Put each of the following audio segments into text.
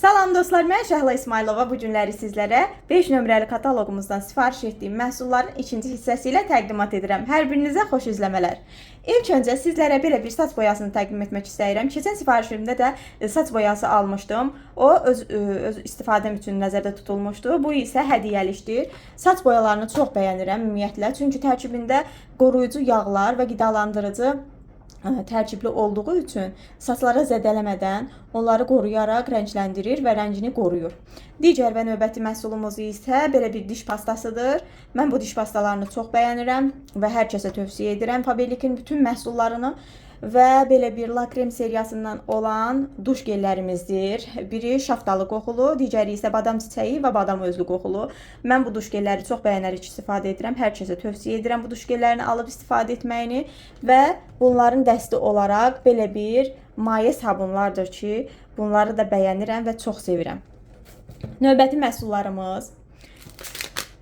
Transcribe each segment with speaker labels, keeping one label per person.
Speaker 1: Salam dostlar, mən Şəhla İsmailova bu günləri sizlərə 5 nömrəli kataloqumuzdan sifariş etdiyim məhsulların ikinci hissəsi ilə təqdimat edirəm. Hər birinizə xoş izləmələr. İlk öncə sizlərə belə bir saç boyasını təqdim etmək istəyirəm. Keçən sifarişimdə də saç boyası almışdım. O öz istifadəm üçün nəzərdə tutulmuşdu. Bu isə hədiyyəlikdir. Saç boyalarını çox bəyənirəm ümumiyyətlə. Çünki tərkibində qoruyucu yağlar və qidalandırıcı tərkibli olduğu üçün saçlara zədələmədən onları qoruyaraq rəngləndirir və rəngini qoruyur. Digər və növbəti məhsulumuz isə belə bir diş pastasıdır. Mən bu diş pastalarını çox bəyənirəm və hər kəsə tövsiyə edirəm Faberlic'in bütün məhsullarını. Və belə bir lakrem seriyasından olan duş gellərimizdir. Biri şaftalı qoxulu, digəri isə badam çiçəyi və badam özlü qoxulu. Mən bu duş gelləri çox bəyənərək istifadə edirəm. Hər kəsə tövsiyə edirəm bu duş gellərini alıb istifadə etməyini. Və bunların dəsti olaraq belə bir maye sabunlardır ki, bunları da bəyənirəm və çox sevirəm. Növbəti məhsullarımız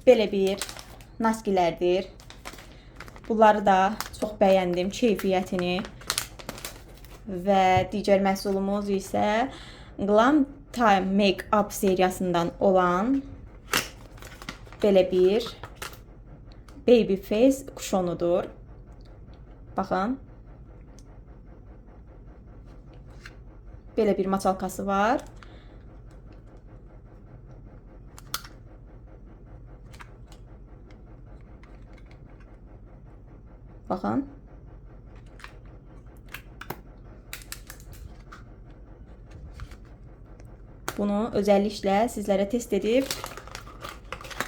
Speaker 1: belə bir naskilərdir. Bunları da çox bəyəndim keyfiyyətini. Və digər məhsulumuz isə Glam Time Make-up seriyasından olan belə bir Baby Face kuşonudur. Baxın. Belə bir maçalkası var. Baxın. Bunu özellikle sizlere test edip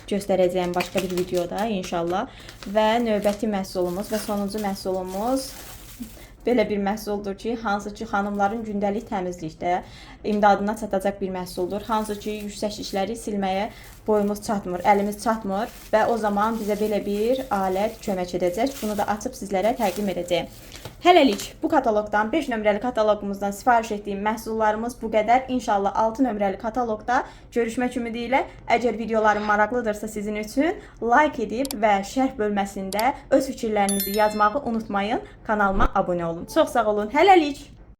Speaker 1: göstereceğim başka bir videoda inşallah. Və növbəti məhsulumuz və sonuncu məhsulumuz belə bir məhsuldur ki, hansı ki xanımların gündəlik təmizlikdə imdadına çatacaq bir məhsuldur. Hansı ki yüksək işləri silməyə boyumuz çatmır, əlimiz çatmır və o zaman bizə belə bir alət kömək edəcək. Bunu da açıb sizlərə təqdim edəcəyim. Hələlik bu kataloqdan 5 nömrəli kataloqumuzdan sifariş etdiyim məhsullarımız bu qədər. İnşallah 6 nömrəli kataloqda görüşmək ümidi ilə. Əgər videolarım maraqlıdırsa sizin üçün like edib və şərh bölməsində öz fikirlərinizi yazmağı unutmayın. Kanalıma abunə olun. Çox sağ olun. Hələlik.